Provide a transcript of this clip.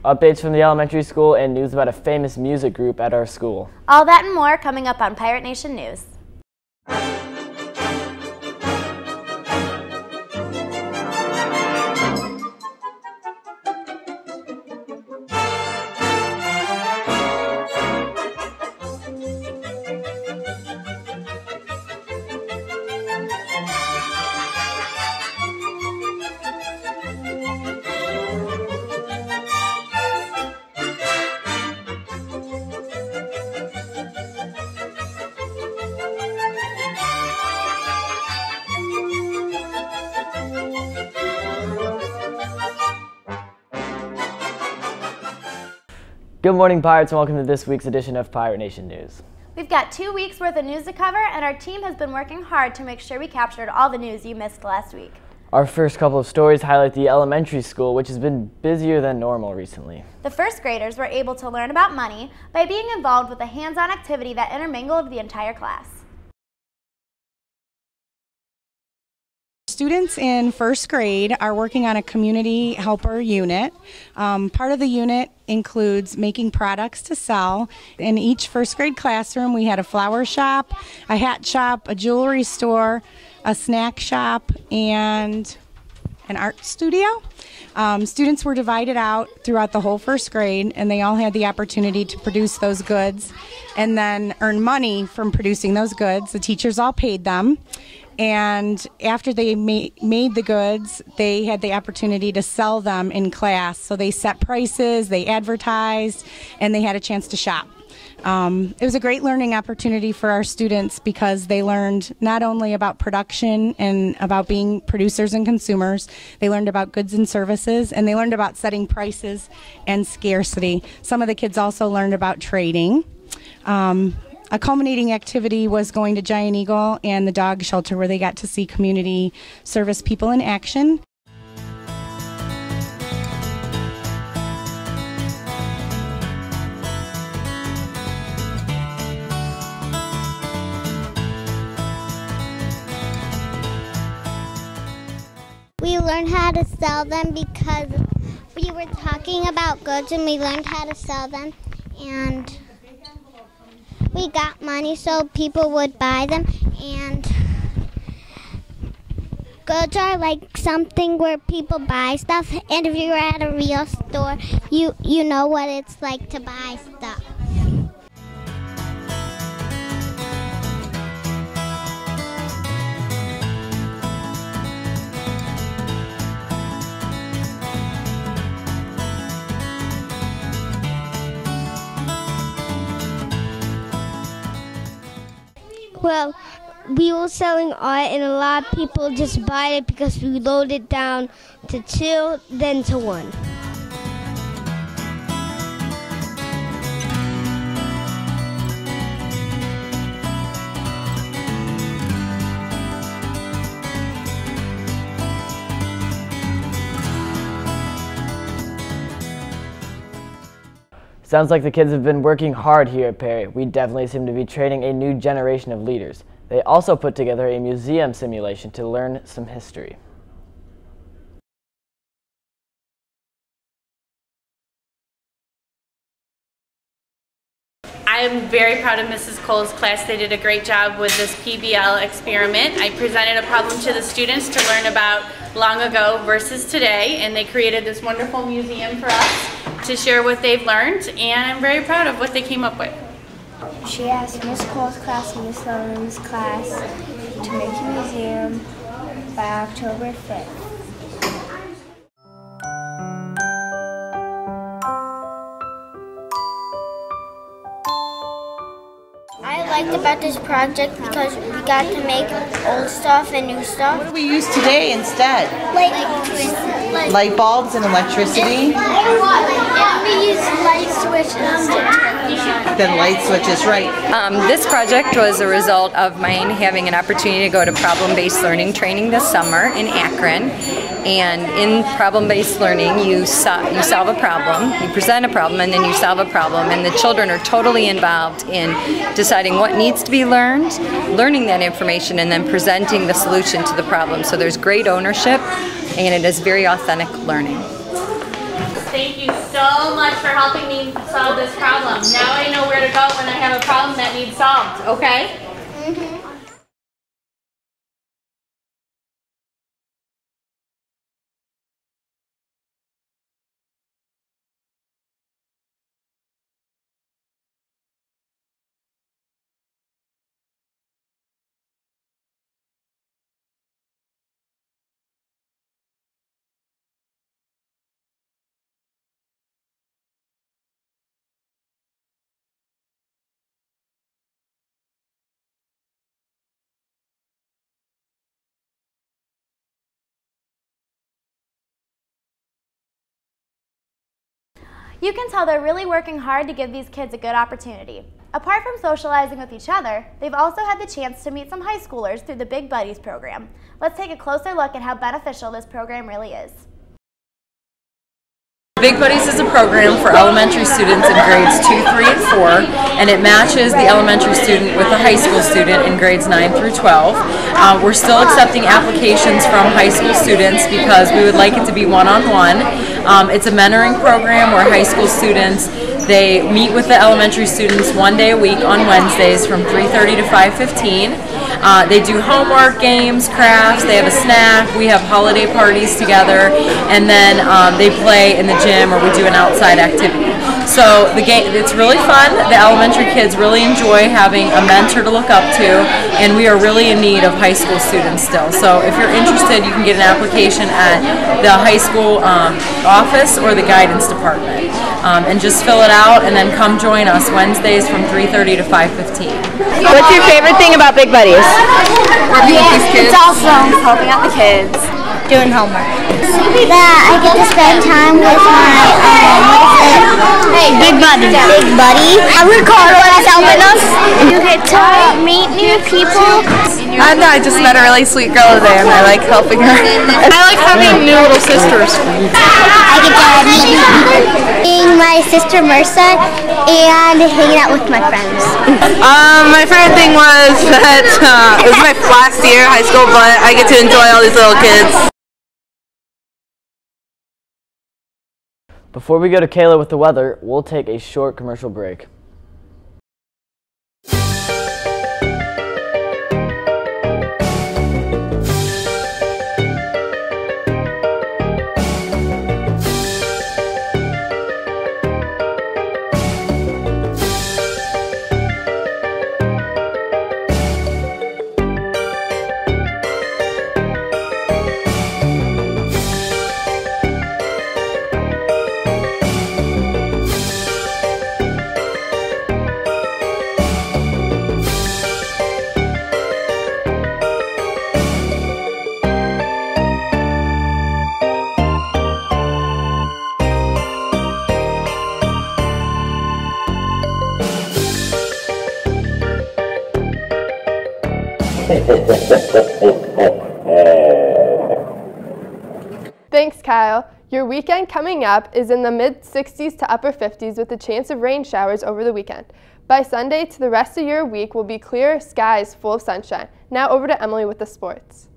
updates from the elementary school, and news about a famous music group at our school. All that and more coming up on Pirate Nation News. Good morning, Pirates, and welcome to this week's edition of Pirate Nation News. We've got 2 weeks worth of news to cover, and our team has been working hard to make sure we captured all the news you missed last week. Our first couple of stories highlight the elementary school, which has been busier than normal recently. The first graders were able to learn about money by being involved with a hands-on activity that intermingled the entire class. Students in first grade are working on a community helper unit. Part of the unit includes making products to sell. In each first grade classroom, we had a flower shop, a hat shop, a jewelry store, a snack shop, and an art studio. Students were divided out throughout the whole first grade, and they all had the opportunity to produce those goods and then earn money from producing those goods. The teachers all paid them. And after they made the goods, they had the opportunity to sell them in class. So they set prices, they advertised, and they had a chance to shop. It was a great learning opportunity for our students because they learned not only about production and about being producers and consumers, they learned about goods and services, and they learned about setting prices and scarcity. Some of the kids also learned about trading. A culminating activity was going to Giant Eagle and the dog shelter, where they got to see community service people in action. We learned how to sell them because we were talking about goods, and we learned how to sell them, and we got money so people would buy them. And goods are like something where people buy stuff, and if you're at a real store, you know what it's like to buy stuff. Well, we were selling art, and a lot of people just buy it because we lowered it down to 2, then to 1. Sounds like the kids have been working hard here at Perry. We definitely seem to be training a new generation of leaders. They also put together a museum simulation to learn some history. I'm very proud of Mrs. Kohl's class. They did a great job with this PBL experiment. I presented a problem to the students to learn about long ago versus today, and they created this wonderful museum for us to share what they've learned, and I'm very proud of what they came up with. She asked Miss Kohl's class and Miss Loren's class to make a museum by October 5th. I liked about this project because we got to make old stuff and new stuff. What do we use today instead? Light bulbs and electricity? We use light switches. Then light switches, right. This project was a result of mine having an opportunity to go to problem-based learning training this summer in Akron. And in problem-based learning, you solve a problem, you present a problem, and then you solve a problem. And the children are totally involved in deciding what needs to be learned, learning that information, and then presenting the solution to the problem. So there's great ownership, and it is very authentic learning. thank you so much for helping me solve this problem. Now I know where to go when I have a problem that needs solved, okay? You can tell they're really working hard to give these kids a good opportunity. Apart from socializing with each other, they've also had the chance to meet some high schoolers through the Big Buddies program. Let's take a closer look at how beneficial this program really is. Big Buddies is a program for elementary students in grades 2, 3, and 4, and it matches the elementary student with a high school student in grades 9 through 12. We're still accepting applications from high school students because we would like it to be one-on-one. It's a mentoring program where high school students, they meet with the elementary students one day a week on Wednesdays from 3:30 to 5:15. They do homework, games, crafts, they have a snack, we have holiday parties together, and then they play in the gym or we do an outside activity. So it's really fun. The elementary kids really enjoy having a mentor to look up to, and we are really in need of high school students still. So if you're interested, you can get an application at the high school office or the guidance department. And just fill it out and then come join us Wednesdays from 3:30 to 5:15. What's your favorite thing about Big Buddies? Working with these kids. It's awesome. Helping out the kids. Doing homework. That I get to spend time with my Big Buddy. Big Buddy. Ricardo is helping us. You get to meet new people. I just met a really sweet girl today and I like helping her. I like having new little sisters. I get to meet my sister Mercer and hanging out with my friends. My favorite thing was that it was my last year of high school, but I get to enjoy all these little kids. Before we go to Kayla with the weather, we'll take a short commercial break. Thanks, Kyle. Your weekend coming up is in the mid-60s to upper 50s with a chance of rain showers over the weekend. By Sunday to the rest of your week will be clear skies full of sunshine. Now over to Emily with the sports.